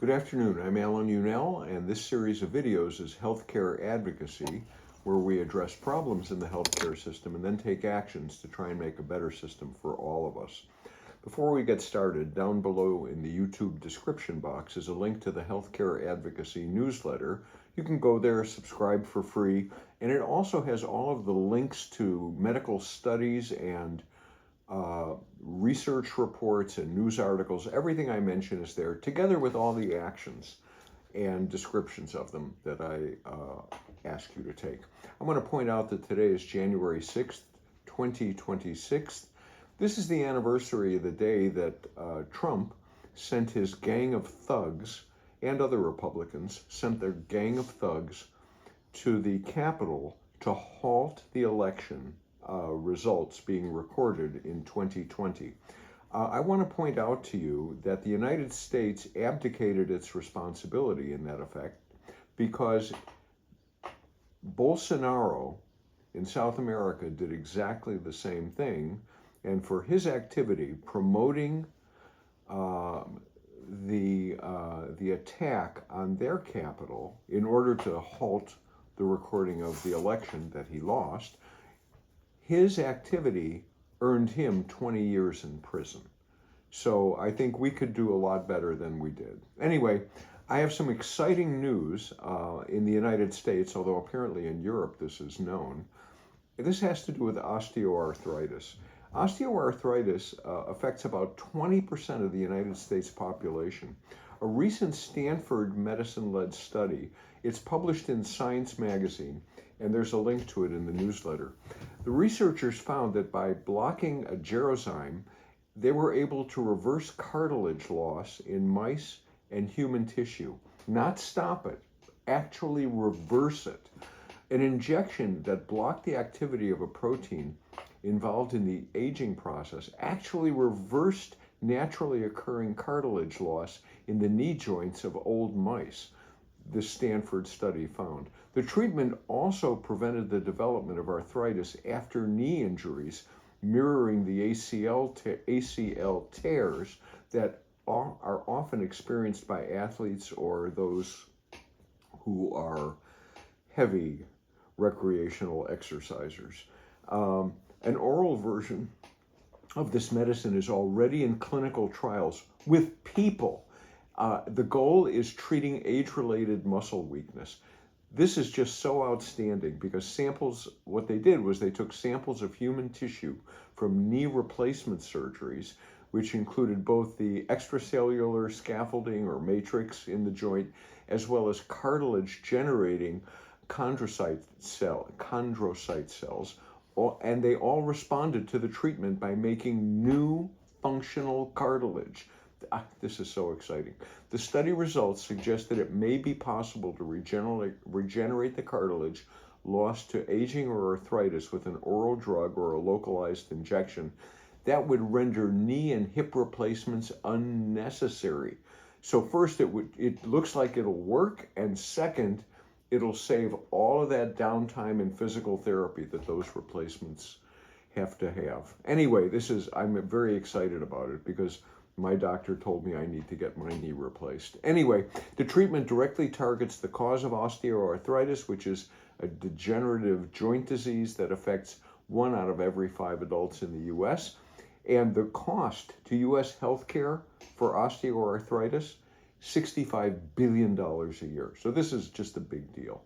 Good afternoon, I'm Alan Unell, and this series of videos is Healthcare Advocacy, where we address problems in the healthcare system and then take actions to try and make a better system for all of us. Before we get started, down below in the YouTube description box is a link to the Healthcare Advocacy newsletter. You can go there, subscribe for free, and it also has all of the links to medical studies and research reports and news articles. Everything I mention is there, together with all the actions and descriptions of them that I ask you to take. I want to point out that today is January 6th, 2026. This is the anniversary of the day that Trump sent his gang of thugs, and other Republicans sent their gang of thugs to the Capitol to halt the election results being recorded in 2020. I want to point out to you that the United States abdicated its responsibility in that effect because Bolsonaro in South America did exactly the same thing, and for his activity promoting the attack on their capital in order to halt the recording of the election that he lost, his activity earned him 20 years in prison. So I think we could do a lot better than we did. Anyway, I have some exciting news in the United States, although apparently in Europe this is known. This has to do with osteoarthritis. Osteoarthritis affects about 20% of the United States population. A recent Stanford medicine-led study, it's published in Science magazine, and there's a link to it in the newsletter. The researchers found that by blocking a gerozyme, they were able to reverse cartilage loss in mice and human tissue. Not stop it, actually reverse it. An injection that blocked the activity of a protein involved in the aging process actually reversed naturally occurring cartilage loss in the knee joints of old mice, this Stanford study found. The treatment also prevented the development of arthritis after knee injuries, mirroring the ACL tears that are often experienced by athletes or those who are heavy recreational exercisers. An oral version of this medicine is already in clinical trials with people. The goal is treating age-related muscle weakness. This is just so outstanding because what they did was they took samples of human tissue from knee replacement surgeries, which included both the extracellular scaffolding or matrix in the joint, as well as cartilage generating chondrocyte cells, and they all responded to the treatment by making new functional cartilage. This is so exciting. The study results suggest that it may be possible to regenerate the cartilage lost to aging or arthritis with an oral drug or a localized injection that would render knee and hip replacements unnecessary. So first, it looks like it'll work, and second, it'll save all of that downtime in physical therapy that those replacements have to have. Anyway, I'm very excited about it because my doctor told me I need to get my knee replaced. Anyway, the treatment directly targets the cause of osteoarthritis, which is a degenerative joint disease that affects 1 out of every 5 adults in the U.S. And the cost to U.S. healthcare for osteoarthritis, $65 billion a year. So this is just a big deal.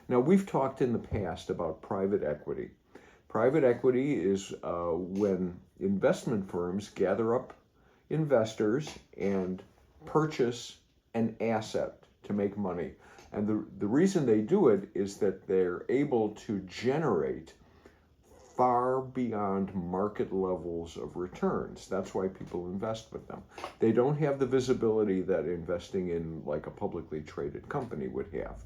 Now, we've talked in the past about private equity. Private equity is when investment firms gather up investors and purchase an asset to make money. And the reason they do it is that they're able to generate far beyond market levels of returns. That's why people invest with them. They don't have the visibility that investing in like a publicly traded company would have.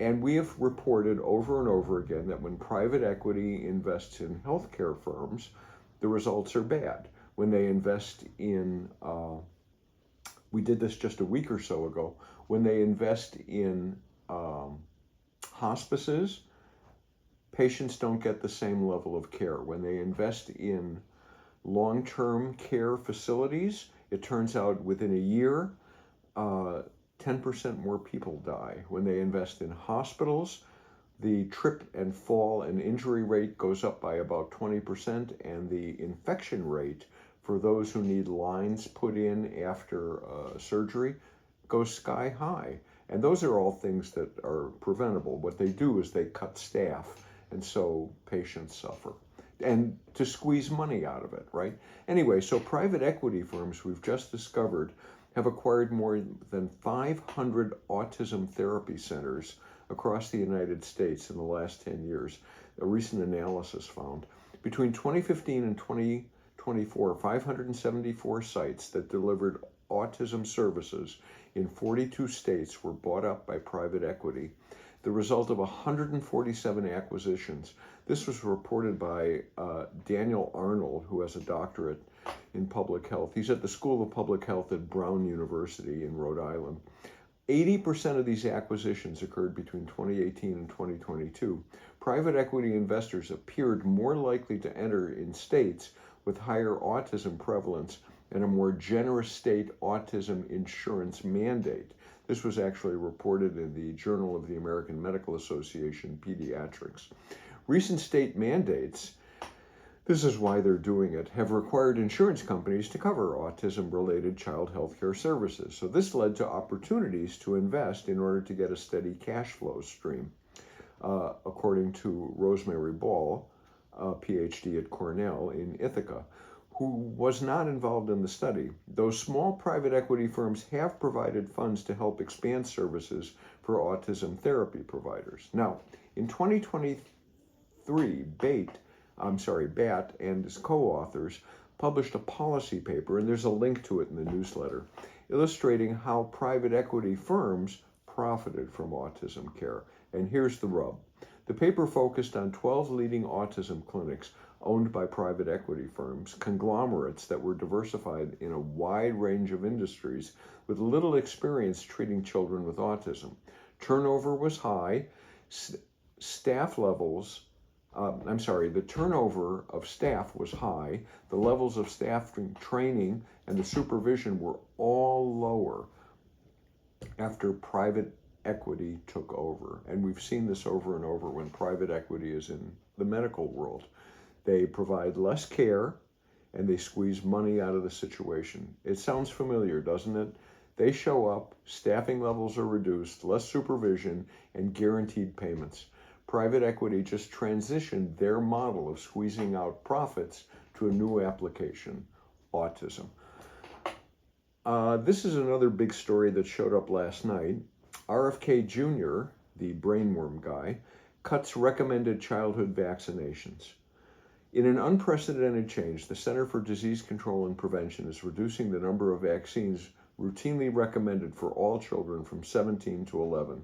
And we have reported over and over again that when private equity invests in healthcare firms, the results are bad. When they invest in, we did this just a week or so ago, when they invest in hospices, patients don't get the same level of care. When they invest in long-term care facilities, it turns out within a year, 10% more people die. When they invest in hospitals, the trip and fall and injury rate goes up by about 20%, and the infection rate for those who need lines put in after surgery goes sky high. And those are all things that are preventable. What they do is they cut staff, and so patients suffer. And to squeeze money out of it, right? Anyway, so private equity firms, we've just discovered, have acquired more than 500 autism therapy centers across the United States in the last 10 years. A recent analysis found between 2015 and 2024, 574 sites that delivered autism services in 42 states were bought up by private equity, the result of 147 acquisitions. This was reported by Daniel Arnold, who has a doctorate in public health. He's at the School of Public Health at Brown University in Rhode Island. 80% of these acquisitions occurred between 2018 and 2022. Private equity investors appeared more likely to enter in states with higher autism prevalence and a more generous state autism insurance mandate. This was actually reported in the Journal of the American Medical Association, Pediatrics. Recent state mandates, this is why they're doing it, have required insurance companies to cover autism-related child health care services. So this led to opportunities to invest in order to get a steady cash flow stream. According to Rosemary Ball, a PhD at Cornell in Ithaca, who was not involved in the study. Those small private equity firms have provided funds to help expand services for autism therapy providers. Now, in 2023, BAT and his co-authors published a policy paper, and there's a link to it in the newsletter, illustrating how private equity firms profited from autism care. And here's the rub. The paper focused on 12 leading autism clinics owned by private equity firms, conglomerates that were diversified in a wide range of industries with little experience treating children with autism. Turnover was high. The turnover of staff was high. The levels of staff training and the supervision were all lower after private equity took over. And we've seen this over and over when private equity is in the medical world. They provide less care and they squeeze money out of the situation. It sounds familiar, doesn't it? They show up, staffing levels are reduced, less supervision, and guaranteed payments. Private equity just transitioned their model of squeezing out profits to a new application, autism. This is another big story that showed up last night. RFK Jr., the brainworm guy, cuts recommended childhood vaccinations. In an unprecedented change, the Center for Disease Control and Prevention is reducing the number of vaccines routinely recommended for all children from 17 to 11.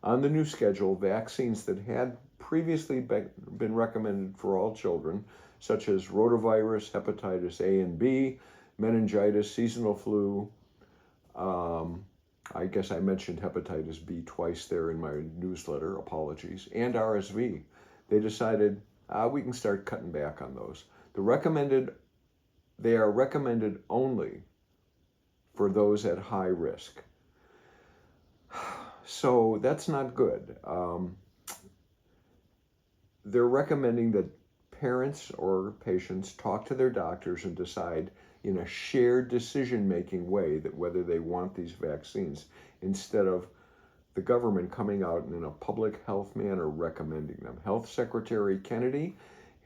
On the new schedule, vaccines that had previously been recommended for all children, such as rotavirus, hepatitis A and B, meningitis, seasonal flu, I guess I mentioned hepatitis B twice there in my newsletter, apologies, and RSV. They decided we can start cutting back on those. They are recommended only for those at high risk. So that's not good. They're recommending that parents or patients talk to their doctors and decide in a shared decision-making way that whether they want these vaccines, instead of the government coming out and in a public health manner recommending them. Health Secretary Kennedy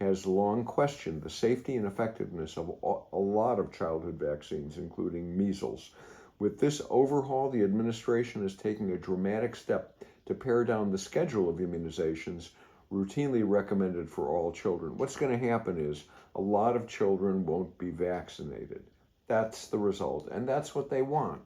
has long questioned the safety and effectiveness of a lot of childhood vaccines, including measles. With this overhaul, the administration is taking a dramatic step to pare down the schedule of immunizations routinely recommended for all children. What's going to happen is a lot of children won't be vaccinated. That's the result, and that's what they want.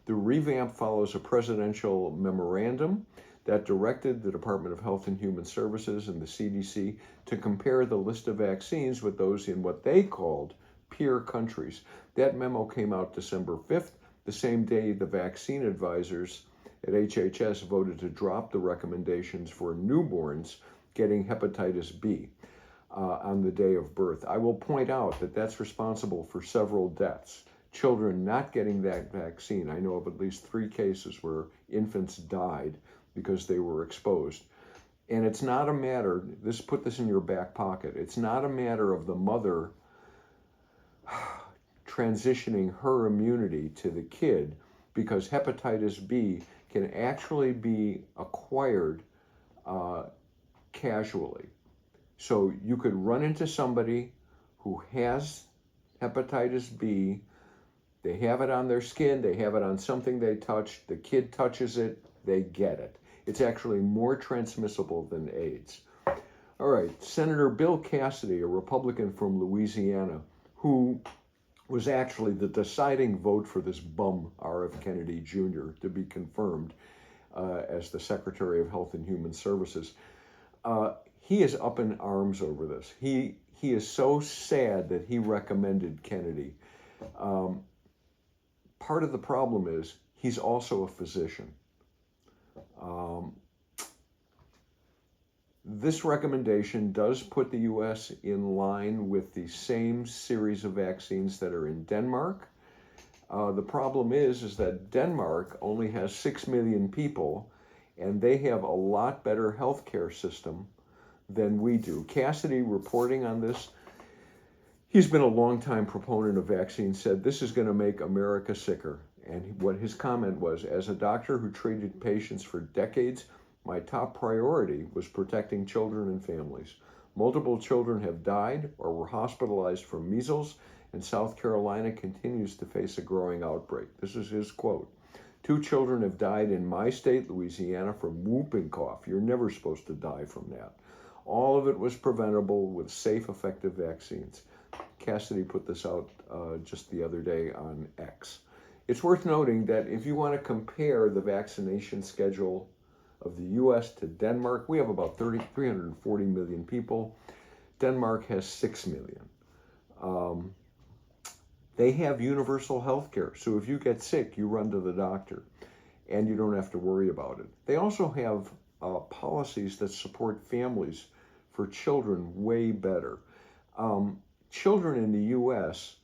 The revamp follows a presidential memorandum that directed the Department of Health and Human Services and the CDC to compare the list of vaccines with those in what they called peer countries. That memo came out December 5th, the same day the vaccine advisors at HHS voted to drop the recommendations for newborns getting hepatitis B on the day of birth. I will point out that that's responsible for several deaths. children not getting that vaccine. I know of at least 3 cases where infants died because they were exposed. And it's not a matter, put this in your back pocket, it's not a matter of the mother transitioning her immunity to the kid, because hepatitis B can actually be acquired casually. So you could run into somebody who has hepatitis B, they have it on their skin, they have it on something they touch, the kid touches it, they get it. It's actually more transmissible than AIDS. All right, Senator Bill Cassidy, a Republican from Louisiana, who was actually the deciding vote for this bum, R.F. Kennedy Jr., to be confirmed as the Secretary of Health and Human Services. He is up in arms over this. He is so sad that he recommended Kennedy. Part of the problem is he's also a physician. This recommendation does put the U.S. in line with the same series of vaccines that are in Denmark. The problem is that Denmark only has 6 million people, and they have a lot better healthcare system than we do. Cassidy, reporting on this, he's been a longtime proponent of vaccines, said this is going to make America sicker. And what his comment was, as a doctor who treated patients for decades, my top priority was protecting children and families. Multiple children have died or were hospitalized from measles, and South Carolina continues to face a growing outbreak. This is his quote. 2 children have died in my state, Louisiana, from whooping cough. You're never supposed to die from that. All of it was preventable with safe, effective vaccines. Cassidy put this out just the other day on X. It's worth noting that if you want to compare the vaccination schedule of the U.S. to Denmark, we have about 340 million people. Denmark has 6 million. They have universal health care. So if you get sick, you run to the doctor and you don't have to worry about it. They also have policies that support families for children way better. Children in the U.S.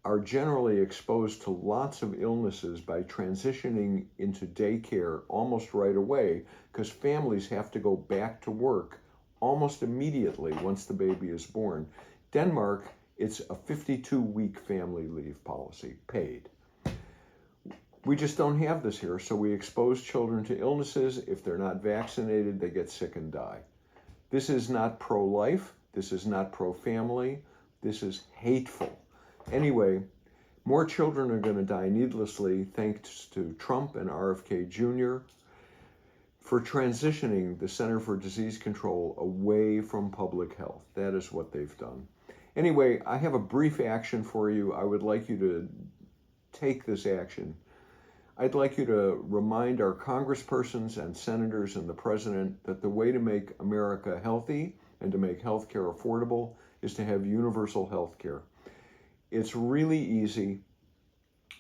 are generally exposed to lots of illnesses by transitioning into daycare almost right away, because families have to go back to work almost immediately once the baby is born. Denmark, it's a 52-week family leave policy, paid. We just don't have this here, so we expose children to illnesses. If they're not vaccinated, they get sick and die. This is not pro-life. This is not pro-family. This is hateful. Anyway, more children are going to die needlessly thanks to Trump and RFK Jr. for transitioning the Center for Disease Control away from public health. That is what they've done. Anyway, I have a brief action for you. I would like you to take this action. I'd like you to remind our congresspersons and senators and the president that the way to make America healthy and to make healthcare affordable is to have universal healthcare. It's really easy.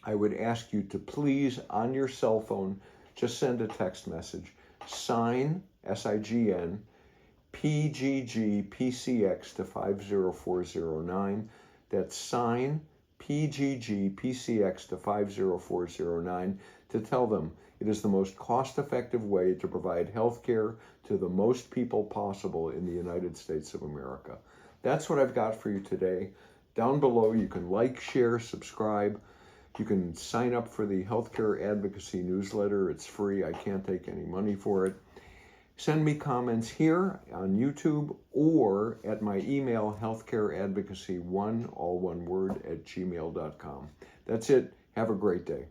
I would ask you to please, on your cell phone, just send a text message. Sign, S-I-G-N, PGG-PCX to 50409. That's sign, PGG-PCX to 50409 to tell them it is the most cost-effective way to provide health care to the most people possible in the United States of America. That's what I've got for you today. Down below, you can like, share, subscribe. You can sign up for the Healthcare Advocacy newsletter. It's free. I can't take any money for it. Send me comments here on YouTube or at my email, healthcareadvocacy1, all one word, @gmail.com. That's it. Have a great day.